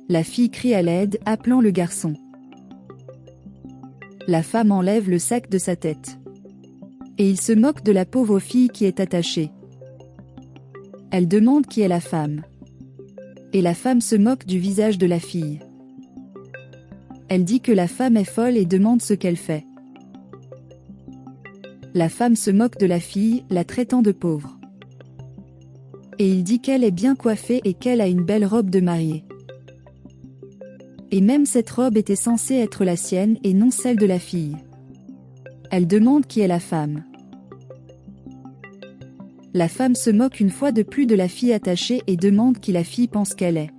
La fille crie à l'aide, appelant le garçon. La femme enlève le sac de sa tête. Et il se moque de la pauvre fille qui est attachée. Elle demande qui est la femme. Et la femme se moque du visage de la fille. Elle dit que la femme est folle et demande ce qu'elle fait. La femme se moque de la fille, la traitant de pauvre. Et il dit qu'elle est bien coiffée et qu'elle a une belle robe de mariée. Et même cette robe était censée être la sienne et non celle de la fille. Elle demande qui est la femme. La femme se moque une fois de plus de la fille attachée et demande qui la fille pense qu'elle est.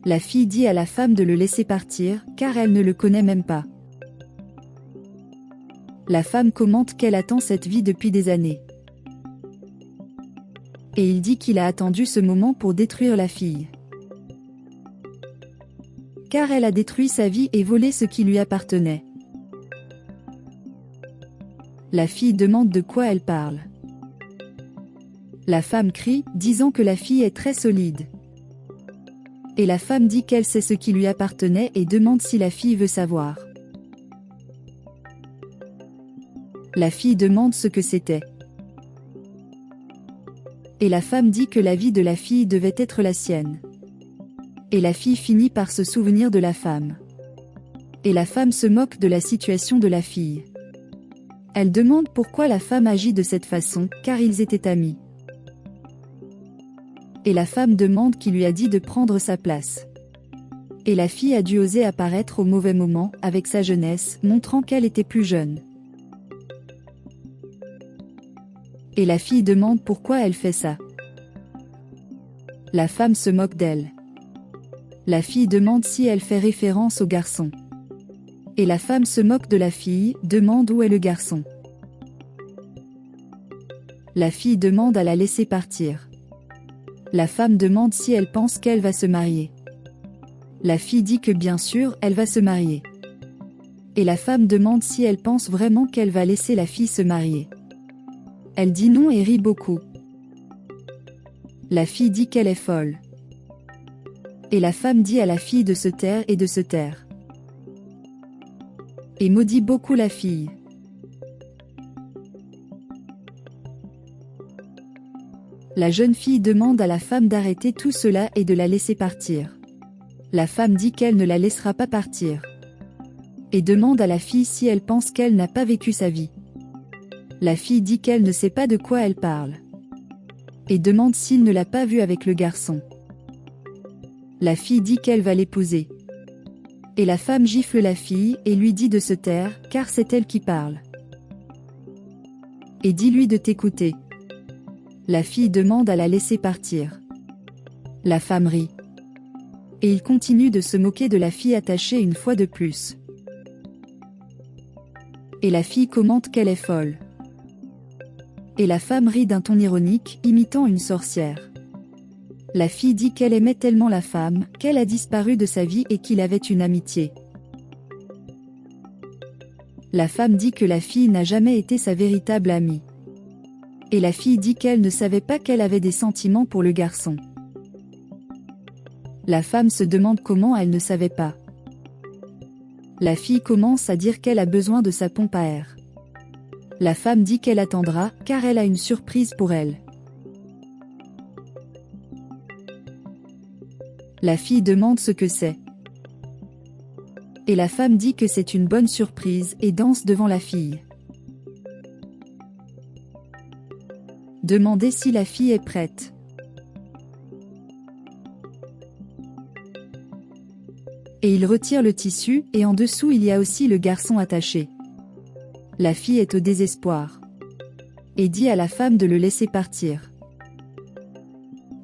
La fille dit à la femme de le laisser partir, car elle ne le connaît même pas. La femme commente qu'elle attend cette vie depuis des années. Et il dit qu'il a attendu ce moment pour détruire la fille. Car elle a détruit sa vie et volé ce qui lui appartenait. La fille demande de quoi elle parle. La femme crie, disant que la fille est très solide. Et la femme dit qu'elle sait ce qui lui appartenait et demande si la fille veut savoir. La fille demande ce que c'était. Et la femme dit que la vie de la fille devait être la sienne. Et la fille finit par se souvenir de la femme. Et la femme se moque de la situation de la fille. Elle demande pourquoi la femme agit de cette façon, car ils étaient amis. Et la femme demande qui lui a dit de prendre sa place. Et la fille a dû oser apparaître au mauvais moment, avec sa jeunesse, montrant qu'elle était plus jeune. Et la fille demande pourquoi elle fait ça. La femme se moque d'elle. La fille demande si elle fait référence au garçon. Et la femme se moque de la fille, demande où est le garçon. La fille demande à la laisser partir. La femme demande si elle pense qu'elle va se marier. La fille dit que bien sûr, elle va se marier. Et la femme demande si elle pense vraiment qu'elle va laisser la fille se marier. Elle dit non et rit beaucoup. La fille dit qu'elle est folle. Et la femme dit à la fille de se taire et de se taire. Et maudit beaucoup la fille. La jeune fille demande à la femme d'arrêter tout cela et de la laisser partir. La femme dit qu'elle ne la laissera pas partir. Et demande à la fille si elle pense qu'elle n'a pas vécu sa vie. La fille dit qu'elle ne sait pas de quoi elle parle. Et demande s'il ne l'a pas vue avec le garçon. La fille dit qu'elle va l'épouser. Et la femme gifle la fille et lui dit de se taire, car c'est elle qui parle. Et dis-lui de t'écouter. La fille demande à la laisser partir. La femme rit. Et il continue de se moquer de la fille attachée une fois de plus. Et la fille commente qu'elle est folle. Et la femme rit d'un ton ironique, imitant une sorcière. La fille dit qu'elle aimait tellement la femme, qu'elle a disparu de sa vie et qu'il avait une amitié. La femme dit que la fille n'a jamais été sa véritable amie. Et la fille dit qu'elle ne savait pas qu'elle avait des sentiments pour le garçon. La femme se demande comment elle ne savait pas. La fille commence à dire qu'elle a besoin de sa pompe à air. La femme dit qu'elle attendra, car elle a une surprise pour elle. La fille demande ce que c'est. Et la femme dit que c'est une bonne surprise et danse devant la fille. Demandez si la fille est prête. Et il retire le tissu, et en dessous il y a aussi le garçon attaché. La fille est au désespoir. Et dit à la femme de le laisser partir.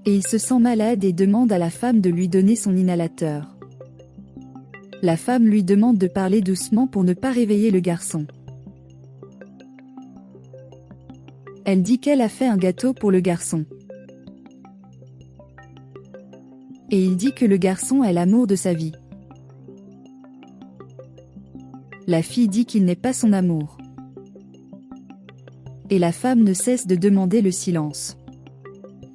Et il se sent malade et demande à la femme de lui donner son inhalateur. La femme lui demande de parler doucement pour ne pas réveiller le garçon. Elle dit qu'elle a fait un gâteau pour le garçon. Et il dit que le garçon est l'amour de sa vie. La fille dit qu'il n'est pas son amour. Et la femme ne cesse de demander le silence.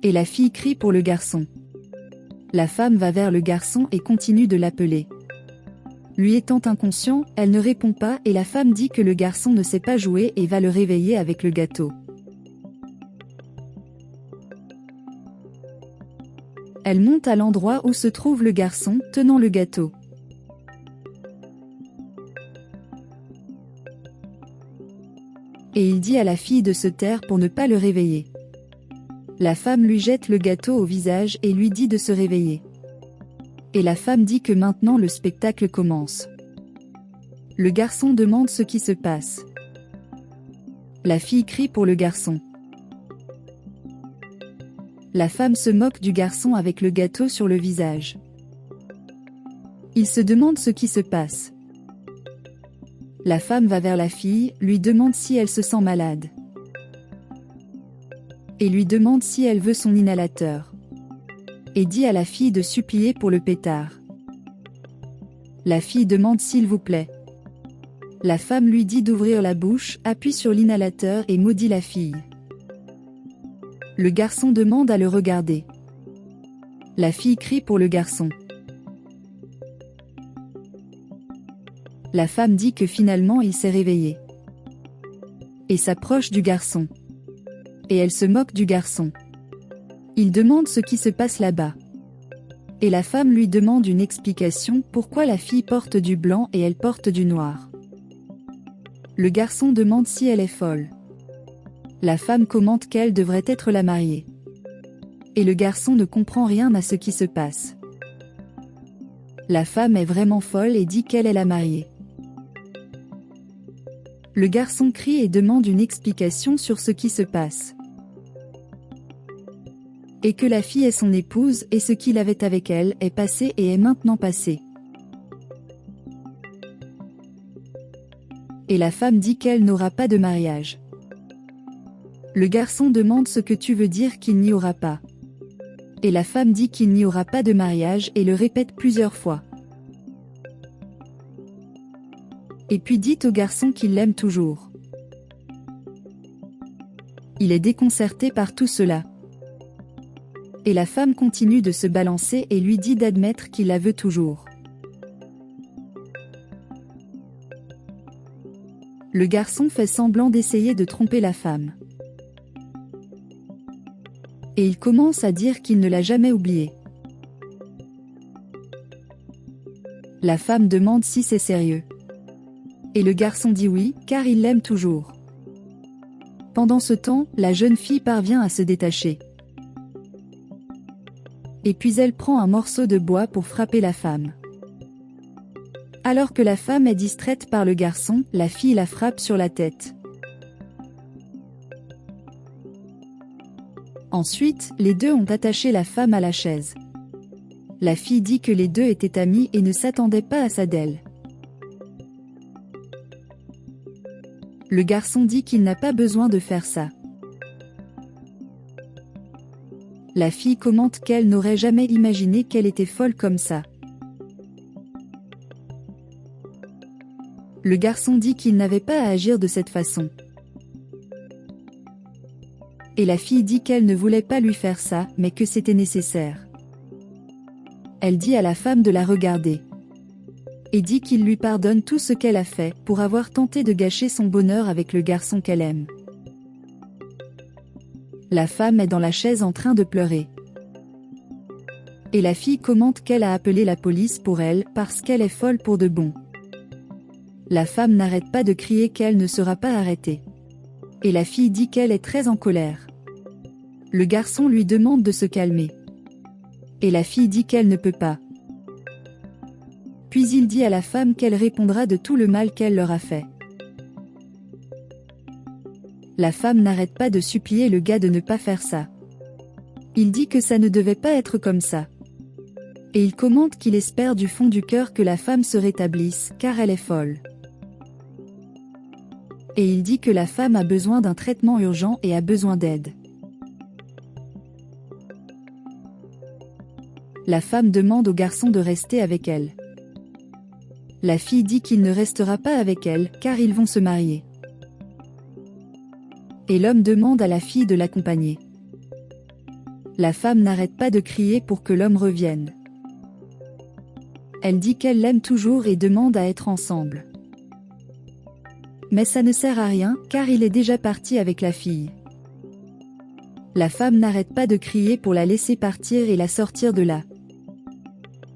Et la fille crie pour le garçon. La femme va vers le garçon et continue de l'appeler. Lui étant inconscient, elle ne répond pas et la femme dit que le garçon ne sait pas jouer et va le réveiller avec le gâteau. Elle monte à l'endroit où se trouve le garçon, tenant le gâteau. Et il dit à la fille de se taire pour ne pas le réveiller. La femme lui jette le gâteau au visage et lui dit de se réveiller. Et la femme dit que maintenant le spectacle commence. Le garçon demande ce qui se passe. La fille crie pour le garçon. La femme se moque du garçon avec le gâteau sur le visage. Il se demande ce qui se passe. La femme va vers la fille, lui demande si elle se sent malade. Et lui demande si elle veut son inhalateur. Et dit à la fille de supplier pour le pétard. La fille demande s'il vous plaît. La femme lui dit d'ouvrir la bouche, appuie sur l'inhalateur et maudit la fille. Le garçon demande à le regarder. La fille crie pour le garçon. La femme dit que finalement il s'est réveillé. Et s'approche du garçon. Et elle se moque du garçon. Il demande ce qui se passe là-bas. Et la femme lui demande une explication pourquoi la fille porte du blanc et elle porte du noir. Le garçon demande si elle est folle. La femme commente qu'elle devrait être la mariée. Et le garçon ne comprend rien à ce qui se passe. La femme est vraiment folle et dit qu'elle est la mariée. Le garçon crie et demande une explication sur ce qui se passe. Et que la fille est son épouse et ce qu'il avait avec elle est passé et est maintenant passé. Et la femme dit qu'elle n'aura pas de mariage. Le garçon demande ce que tu veux dire qu'il n'y aura pas. Et la femme dit qu'il n'y aura pas de mariage et le répète plusieurs fois. Et puis dit au garçon qu'il l'aime toujours. Il est déconcerté par tout cela. Et la femme continue de se balancer et lui dit d'admettre qu'il la veut toujours. Le garçon fait semblant d'essayer de tromper la femme. Et il commence à dire qu'il ne l'a jamais oubliée. La femme demande si c'est sérieux. Et le garçon dit oui, car il l'aime toujours. Pendant ce temps, la jeune fille parvient à se détacher. Et puis elle prend un morceau de bois pour frapper la femme. Alors que la femme est distraite par le garçon, la fille la frappe sur la tête. Ensuite, les deux ont attaché la femme à la chaise. La fille dit que les deux étaient amis et ne s'attendaient pas à ça d'elle. Le garçon dit qu'il n'a pas besoin de faire ça. La fille commente qu'elle n'aurait jamais imaginé qu'elle était folle comme ça. Le garçon dit qu'il n'avait pas à agir de cette façon. Et la fille dit qu'elle ne voulait pas lui faire ça, mais que c'était nécessaire. Elle dit à la femme de la regarder. Et dit qu'il lui pardonne tout ce qu'elle a fait, pour avoir tenté de gâcher son bonheur avec le garçon qu'elle aime. La femme est dans la chaise en train de pleurer. Et la fille commente qu'elle a appelé la police pour elle, parce qu'elle est folle pour de bon. La femme n'arrête pas de crier qu'elle ne sera pas arrêtée. Et la fille dit qu'elle est très en colère. Le garçon lui demande de se calmer. Et la fille dit qu'elle ne peut pas. Puis il dit à la femme qu'elle répondra de tout le mal qu'elle leur a fait. La femme n'arrête pas de supplier le gars de ne pas faire ça. Il dit que ça ne devait pas être comme ça. Et il commente qu'il espère du fond du cœur que la femme se rétablisse, car elle est folle. Et il dit que la femme a besoin d'un traitement urgent et a besoin d'aide. La femme demande au garçon de rester avec elle. La fille dit qu'il ne restera pas avec elle, car ils vont se marier. Et l'homme demande à la fille de l'accompagner. La femme n'arrête pas de crier pour que l'homme revienne. Elle dit qu'elle l'aime toujours et demande à être ensemble. Mais ça ne sert à rien, car il est déjà parti avec la fille. La femme n'arrête pas de crier pour la laisser partir et la sortir de là.